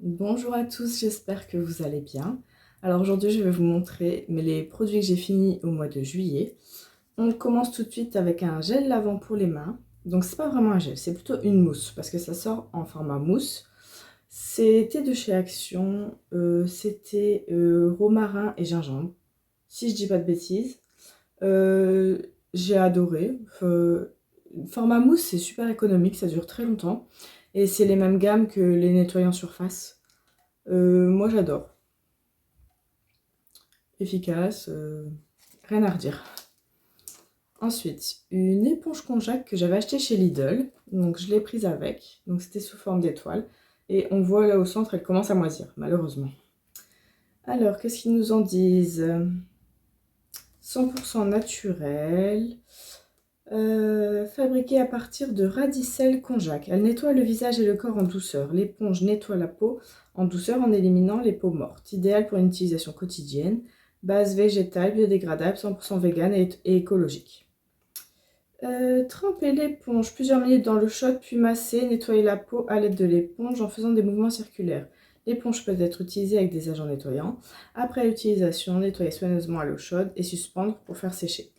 Bonjour à tous, j'espère que vous allez bien. Alors aujourd'hui, je vais vous montrer les produits que j'ai finis au mois de juillet. On commence tout de suite avec un gel lavant pour les mains. Donc c'est pas vraiment un gel, c'est plutôt une mousse parce que ça sort en format mousse. C'était de chez Action, c'était romarin et gingembre, si je dis pas de bêtises. J'ai adoré. Format mousse, c'est super économique, ça dure très longtemps. Et c'est les mêmes gammes que les nettoyants surface. Moi j'adore. Efficace, rien à redire. Ensuite, une éponge konjac que j'avais achetée chez Lidl. Donc je l'ai prise avec. Donc c'était sous forme d'étoile. Et on voit là au centre, elle commence à moisir, malheureusement. Alors, qu'est-ce qu'ils nous en disent? 100% naturel. Fabriquée à partir de radicelle konjac. Elle nettoie le visage et le corps en douceur. L'éponge nettoie la peau en douceur en éliminant les peaux mortes. Idéal pour une utilisation quotidienne. Base végétale, biodégradable, 100% vegan et écologique. Tremper l'éponge plusieurs minutes dans l'eau chaude, puis masser, nettoyer la peau à l'aide de l'éponge en faisant des mouvements circulaires. L'éponge peut être utilisée avec des agents nettoyants. Après utilisation, nettoyer soigneusement à l'eau chaude et suspendre pour faire sécher.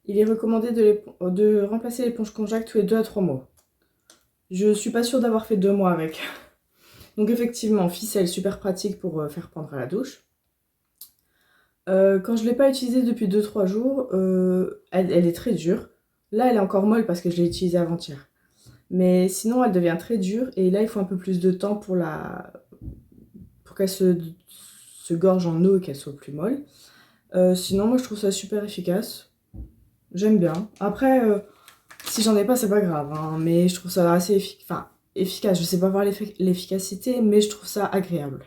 Il est recommandé de remplacer l'éponge konjac tous les 2 à 3 mois. Je suis pas sûre d'avoir fait 2 mois avec. Donc effectivement, ficelle super pratique pour faire prendre à la douche. Quand je ne l'ai pas utilisée depuis 2-3 jours, elle est très dure. Là, elle est encore molle parce que je l'ai utilisée avant-hier. Mais sinon, elle devient très dure et là, il faut un peu plus de temps pour qu'elle se gorge en eau et qu'elle soit plus molle. Sinon, moi, je trouve ça super efficace. J'aime bien. Après, si j'en ai pas, c'est pas grave, hein, mais je trouve ça assez efficace. Je sais pas voir l'efficacité, mais je trouve ça agréable.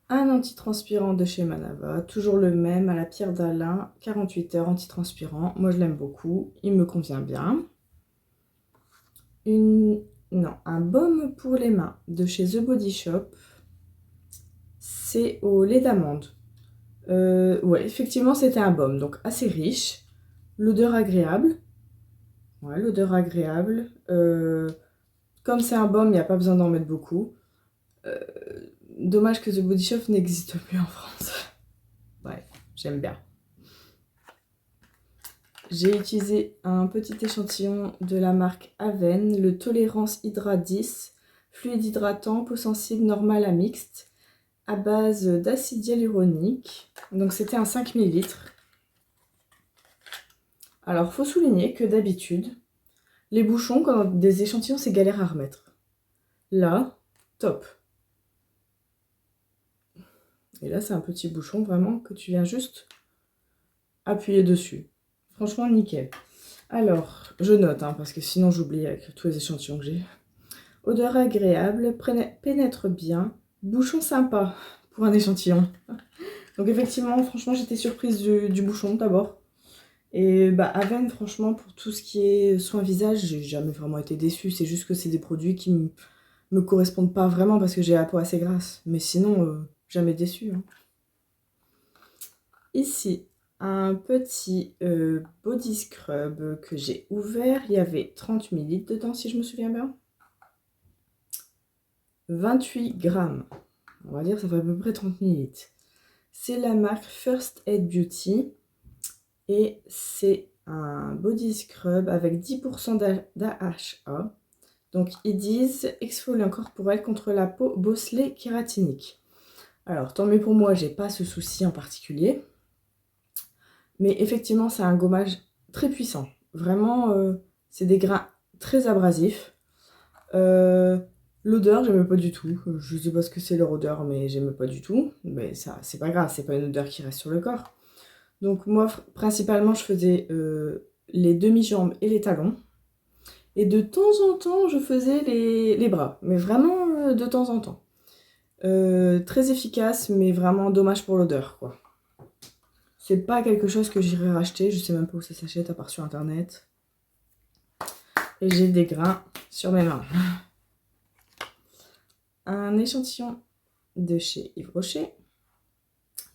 Un antitranspirant de chez Manava, toujours le même, à la pierre d'Alain, 48 heures antitranspirant. Moi, je l'aime beaucoup, il me convient bien. Non, un baume pour les mains de chez The Body Shop. C'est au lait d'amande. Ouais, effectivement, c'était un baume, donc assez riche. L'odeur agréable. Ouais, l'odeur agréable. Comme c'est un baume, il n'y a pas besoin d'en mettre beaucoup. Dommage que The Body Shop n'existe plus en France. Ouais, j'aime bien. J'ai utilisé un petit échantillon de la marque Aven, le Tolérance Hydra 10, fluide hydratant, peau sensible normale à mixte, à base d'acide hyaluronique. Donc c'était un 5 ml. Alors, faut souligner que d'habitude, les bouchons, quand des échantillons, c'est galère à remettre. Là, top. Et là, c'est un petit bouchon vraiment que tu viens juste appuyer dessus. Franchement, nickel. Alors, je note, hein, parce que sinon j'oublie avec tous les échantillons que j'ai. Odeur agréable, pénètre bien, bouchon sympa pour un échantillon. Donc effectivement, franchement, j'étais surprise du bouchon d'abord. Et bah, Aven, franchement, pour tout ce qui est soin visage, j'ai jamais vraiment été déçue. C'est juste que c'est des produits qui me correspondent pas vraiment parce que j'ai la peau assez grasse. Mais sinon, jamais déçue, hein. Ici, un petit body scrub que j'ai ouvert. Il y avait 30 ml dedans, si je me souviens bien. 28 grammes. On va dire que ça fait à peu près 30 ml. C'est la marque First Aid Beauty. Et c'est un body scrub avec 10% d'AHA. Donc ils disent exfoliant corporel contre la peau bosselée kératinique. Alors tant mieux pour moi, j'ai pas ce souci en particulier. Mais effectivement, c'est un gommage très puissant. Vraiment, c'est des grains très abrasifs. L'odeur, j'aime pas du tout. Je sais pas ce que c'est leur odeur, mais j'aime pas du tout. Mais ça, c'est pas grave, c'est pas une odeur qui reste sur le corps. Donc moi, principalement, je faisais les demi-jambes et les talons. Et de temps en temps, je faisais les bras. Mais vraiment de temps en temps. Très efficace, mais vraiment dommage pour l'odeur, quoi. C'est pas quelque chose que j'irai racheter. Je sais même pas où ça s'achète à part sur internet. Et j'ai des grains sur mes mains. Un échantillon de chez Yves Rocher.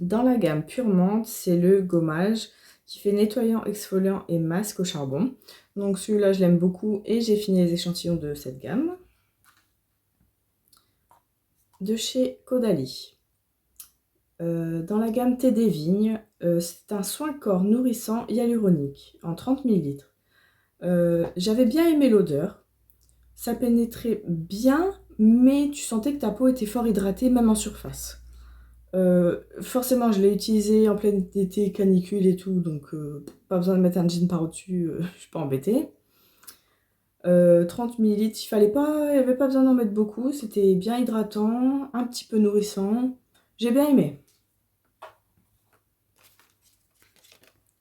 Dans la gamme Pure Menthe, c'est le gommage qui fait nettoyant, exfoliant et masque au charbon. Donc celui-là, je l'aime beaucoup et j'ai fini les échantillons de cette gamme. de chez Caudalie. Dans la gamme thé des vignes, c'est un soin corps nourrissant hyaluronique en 30 ml. J'avais bien aimé l'odeur, ça pénétrait bien, mais tu sentais que ta peau était fort hydratée, même en surface. Forcément, je l'ai utilisé en plein été, canicule et tout, donc pas besoin de mettre un jean par au-dessus, je suis pas embêtée. 30 ml, il n'y avait pas besoin d'en mettre beaucoup, c'était bien hydratant, un petit peu nourrissant, j'ai bien aimé.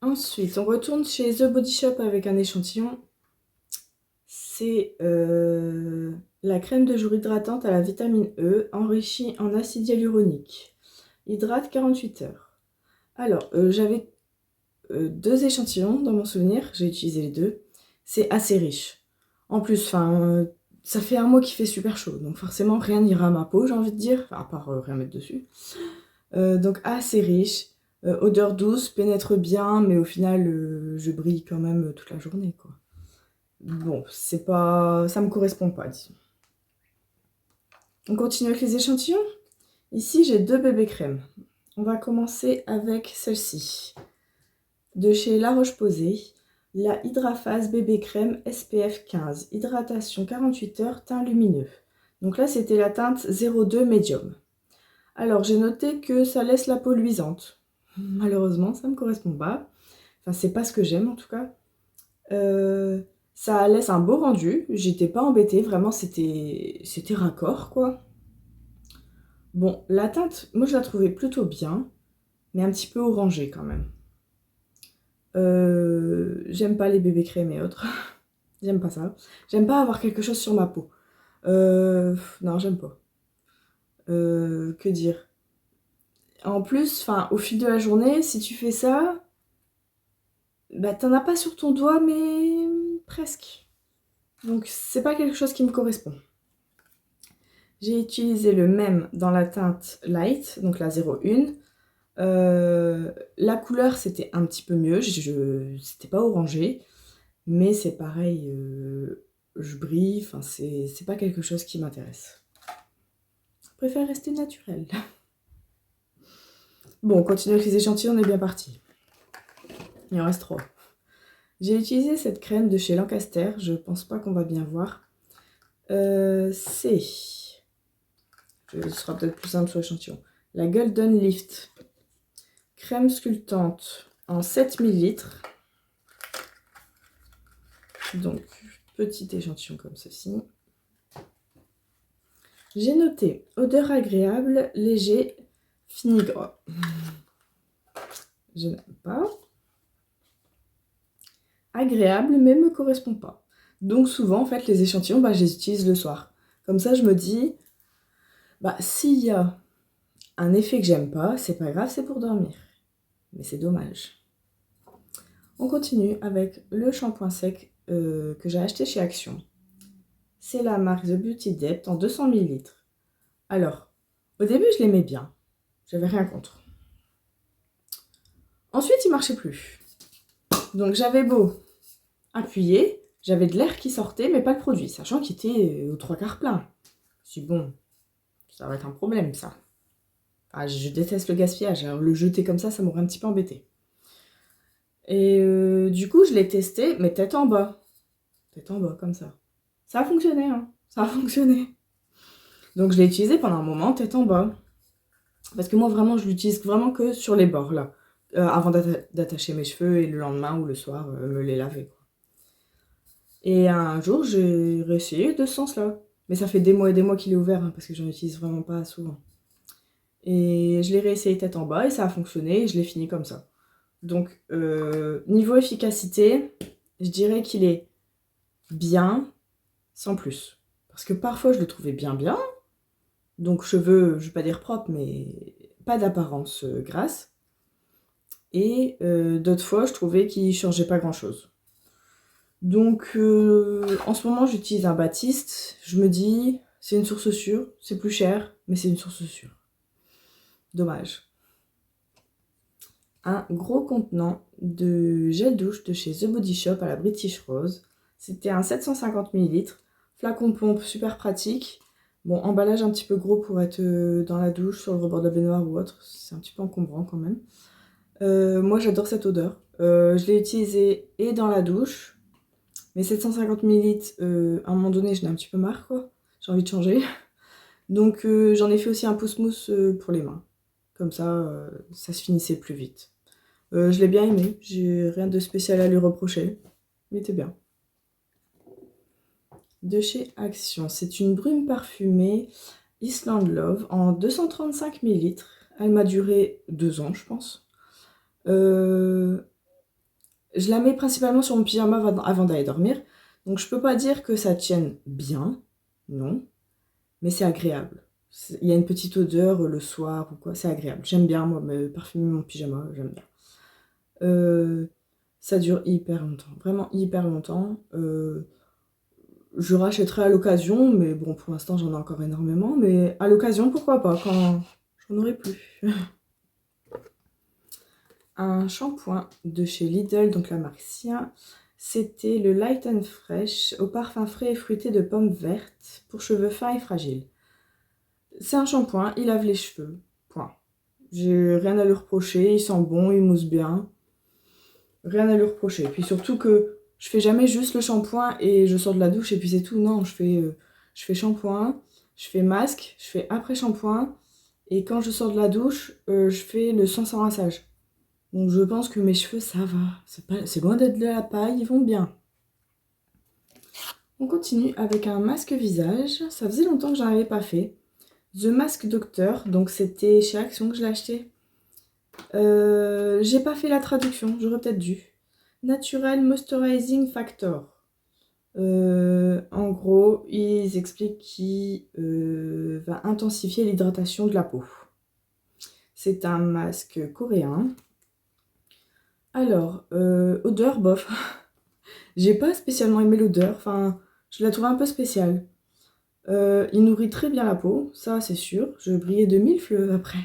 Ensuite, on retourne chez The Body Shop avec un échantillon. C'est la crème de jour hydratante à la vitamine E, enrichie en acide hyaluronique. Hydrate 48 heures. Alors, j'avais 2 échantillons dans mon souvenir, j'ai utilisé les 2. C'est assez riche. En plus, ça fait un mois qu'il fait super chaud, donc forcément rien n'ira à ma peau, j'ai envie de dire, à part rien mettre dessus. Donc assez riche, odeur douce, pénètre bien, mais au final, je brille quand même toute la journée, quoi. Bon, ça me correspond pas, disons. On continue avec les échantillons. Ici, j'ai 2 bébés crèmes. On va commencer avec celle-ci. De chez La Roche-Posay, la Hydraphase bébé crème SPF 15. Hydratation 48 heures, teint lumineux. Donc là, c'était la teinte 02 médium. Alors, j'ai noté que ça laisse la peau luisante. Malheureusement, ça ne me correspond pas. Enfin, c'est pas ce que j'aime en tout cas. Ça laisse un beau rendu. J'étais pas embêtée. Vraiment, c'était raccord, quoi. Bon, la teinte, moi, je la trouvais plutôt bien. Mais un petit peu orangée, quand même. J'aime pas les bébés crèmes et autres. J'aime pas ça. J'aime pas avoir quelque chose sur ma peau. Non, j'aime pas. Que dire? En plus, au fil de la journée, si tu fais ça, bah t'en as pas sur ton doigt, mais presque. Donc c'est pas quelque chose qui me correspond. J'ai utilisé le même dans la teinte light, donc la 01. La couleur c'était un petit peu mieux, c'était pas orangé, mais c'est pareil, je brille, c'est pas quelque chose qui m'intéresse. Je préfère rester naturelle. Bon, on continue avec les échantillons, on est bien parti. Il en reste 3. J'ai utilisé cette crème de chez Lancaster, je pense pas qu'on va bien voir. Ce sera peut-être plus simple sur l'échantillon. La Golden Lift. Crème sculptante en 7 ml. Donc, petit échantillon comme ceci. J'ai noté odeur agréable, léger, fini gras. Je n'aime pas. Agréable, mais me correspond pas. Donc souvent, en fait, les échantillons, je les utilise le soir. Comme ça, je me dis, s'il y a un effet que j'aime pas, c'est pas grave, c'est pour dormir. Mais c'est dommage. On continue avec le shampoing sec que j'ai acheté chez Action. C'est la marque The Beauty Depth en 200 ml. Alors, au début, je l'aimais bien. J'avais rien contre. Ensuite, il marchait plus. Donc, j'avais beau appuyer, j'avais de l'air qui sortait, mais pas le produit, sachant qu'il était aux 3/4 plein. Je me suis dit, bon, ça va être un problème, ça. Je déteste le gaspillage, alors le jeter comme ça m'aurait un petit peu embêté. Et du coup, je l'ai testé, mais tête en bas. Tête en bas, comme ça. Ça a fonctionné, hein. Ça a fonctionné. Donc, je l'ai utilisé pendant un moment, tête en bas. Parce que moi, vraiment, je l'utilise vraiment que sur les bords, là. Avant d'attacher mes cheveux et le lendemain ou le soir, me les laver, quoi. Et un jour, j'ai réessayé de ce sens-là. Mais ça fait des mois et des mois qu'il est ouvert, hein, parce que j'en utilise vraiment pas souvent. Et je l'ai réessayé tête en bas et ça a fonctionné et je l'ai fini comme ça. Donc, niveau efficacité, je dirais qu'il est bien, sans plus. Parce que parfois, je le trouvais bien. Donc, cheveux, je vais pas dire propre, mais pas d'apparence grasse. Et d'autres fois, je trouvais qu'il changeait pas grand-chose. Donc, en ce moment, j'utilise un Baptiste. Je me dis, c'est une source sûre, c'est plus cher, mais c'est une source sûre. Dommage. Un gros contenant de gel douche de chez The Body Shop à la British Rose. C'était un 750 ml. Flacon pompe super pratique. Bon, emballage un petit peu gros pour être dans la douche, sur le rebord de la baignoire ou autre. C'est un petit peu encombrant quand même. Moi, j'adore cette odeur. Je l'ai utilisée et dans la douche. Mais 750 millilitres, à un moment donné, je n'ai un petit peu marre, quoi. J'ai envie de changer. Donc, j'en ai fait aussi un pouce-mousse pour les mains. Comme ça se finissait plus vite. Je l'ai bien aimé. J'ai rien de spécial à lui reprocher. Il était bien. De chez Action. C'est une brume parfumée Island Love en 235 millilitres. Elle m'a duré 2 ans, je pense. Je la mets principalement sur mon pyjama avant d'aller dormir. Donc je peux pas dire que ça tienne bien, non, mais c'est agréable. Il y a une petite odeur le soir ou quoi, c'est agréable. J'aime bien, moi, me parfumer mon pyjama, j'aime bien. Ça dure hyper longtemps, vraiment hyper longtemps. Je rachèterai à l'occasion, mais bon, pour l'instant, j'en ai encore énormément. Mais à l'occasion, pourquoi pas, quand j'en aurai plus. Un shampoing de chez Lidl, donc la marque Sia. C'était le Light and Fresh au parfum frais et fruité de pommes vertes pour cheveux fins et fragiles. C'est un shampoing, il lave les cheveux. Point. J'ai rien à lui reprocher, il sent bon, il mousse bien. Rien à lui reprocher. Et puis surtout que je fais jamais juste le shampoing et je sors de la douche et puis c'est tout. Non, je fais shampoing, je fais masque, je fais après shampoing et quand je sors de la douche, je fais le sans rinçage. Donc je pense que mes cheveux, ça va. C'est loin d'être de la paille, ils vont bien. On continue avec un masque visage. Ça faisait longtemps que j'en avais pas fait. The Mask Doctor, donc c'était chez Action que je l'ai acheté. J'ai pas fait la traduction, j'aurais peut-être dû. Natural Moisturizing Factor. En gros, ils expliquent qu'il va intensifier l'hydratation de la peau. C'est un masque coréen. Alors, odeur, bof. J'ai pas spécialement aimé l'odeur, enfin, je la trouve un peu spéciale. Il nourrit très bien la peau, ça c'est sûr. Je brillais de mille feux après.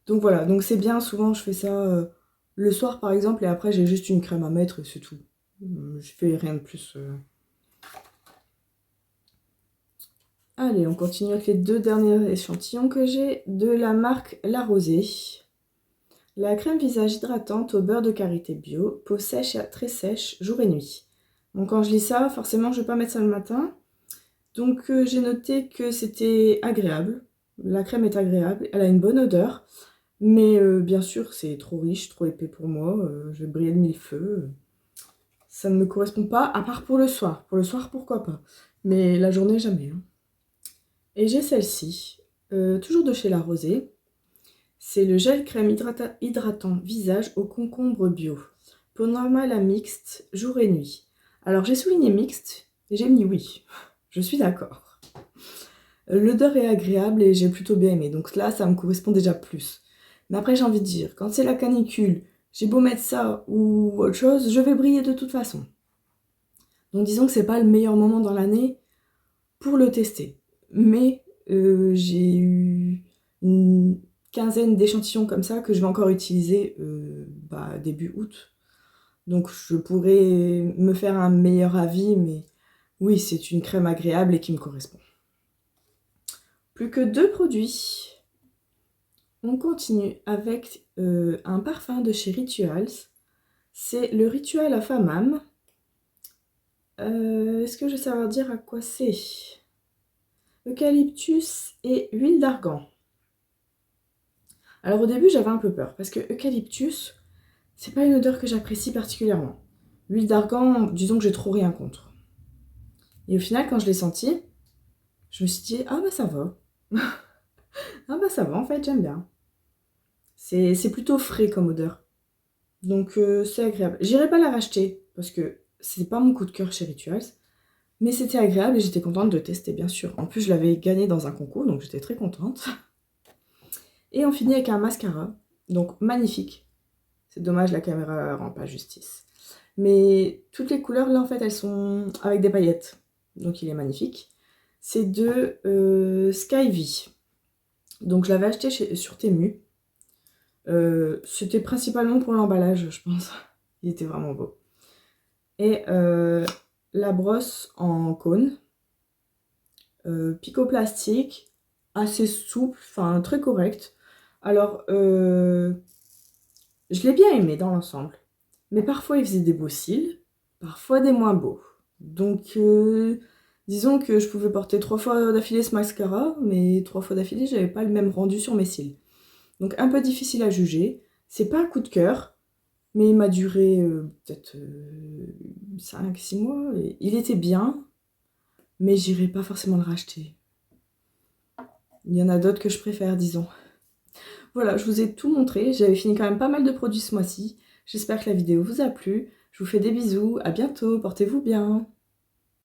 Donc voilà, donc c'est bien, souvent je fais ça le soir par exemple, et après j'ai juste une crème à mettre et c'est tout. Je fais rien de plus. Allez, on continue avec les 2 derniers échantillons que j'ai de la marque La Rosée. La crème visage hydratante au beurre de karité bio, peau sèche et très sèche, jour et nuit. Donc quand je lis ça, forcément je vais pas mettre ça le matin. Donc j'ai noté que c'était agréable. La crème est agréable, elle a une bonne odeur. Mais bien sûr, c'est trop riche, trop épais pour moi. Je vais briller de mille feux. Ça ne me correspond pas, à part pour le soir. Pour le soir, pourquoi pas. Mais la journée, jamais. Hein. Et j'ai celle-ci, toujours de chez La Rosée. C'est le gel crème hydratant visage au concombre bio. Peau normale à mixte, jour et nuit. Alors j'ai souligné mixte et j'ai mis oui. Je suis d'accord. L'odeur est agréable et j'ai plutôt bien aimé. Donc là, ça me correspond déjà plus. Mais après, j'ai envie de dire, quand c'est la canicule, j'ai beau mettre ça ou autre chose, je vais briller de toute façon. Donc disons que c'est pas le meilleur moment dans l'année pour le tester. Mais j'ai eu une quinzaine d'échantillons comme ça que je vais encore utiliser début août. Donc je pourrais me faire un meilleur avis, mais oui, c'est une crème agréable et qui me correspond. Plus que 2 produits. On continue avec un parfum de chez Rituals. C'est le Ritual of Hammam. Est-ce que je vais savoir dire à quoi c'est? Eucalyptus et huile d'argan. Alors au début j'avais un peu peur parce que eucalyptus, c'est pas une odeur que j'apprécie particulièrement. L'huile d'argan, disons que j'ai trop rien contre. Et au final quand je l'ai senti, je me suis dit ah bah ça va. Ah bah ça va en fait, j'aime bien. C'est plutôt frais comme odeur. Donc c'est agréable. J'irai pas la racheter parce que c'est pas mon coup de cœur chez Rituals. Mais c'était agréable et j'étais contente de tester, bien sûr. En plus, je l'avais gagné dans un concours, donc j'étais très contente. Et on finit avec un mascara, donc magnifique. C'est dommage, la caméra rend pas justice. Mais toutes les couleurs, là, en fait, elles sont avec des paillettes. Donc il est magnifique. C'est de Skyvie. Donc je l'avais acheté sur Temu. C'était principalement pour l'emballage, je pense. Il était vraiment beau. Et la brosse en cône. Picoplastique, assez souple, enfin très correct. Alors, je l'ai bien aimé dans l'ensemble. Mais parfois, il faisait des beaux cils, parfois des moins beaux. Donc, disons que je pouvais porter 3 fois d'affilée ce mascara, mais 3 fois d'affilée, j'avais pas le même rendu sur mes cils. Donc, un peu difficile à juger. C'est pas un coup de cœur, mais il m'a duré peut-être 5-6 mois. Et il était bien, mais j'irai pas forcément le racheter. Il y en a d'autres que je préfère, disons. Voilà, je vous ai tout montré. J'avais fini quand même pas mal de produits ce mois-ci. J'espère que la vidéo vous a plu. Je vous fais des bisous. À bientôt. Portez-vous bien.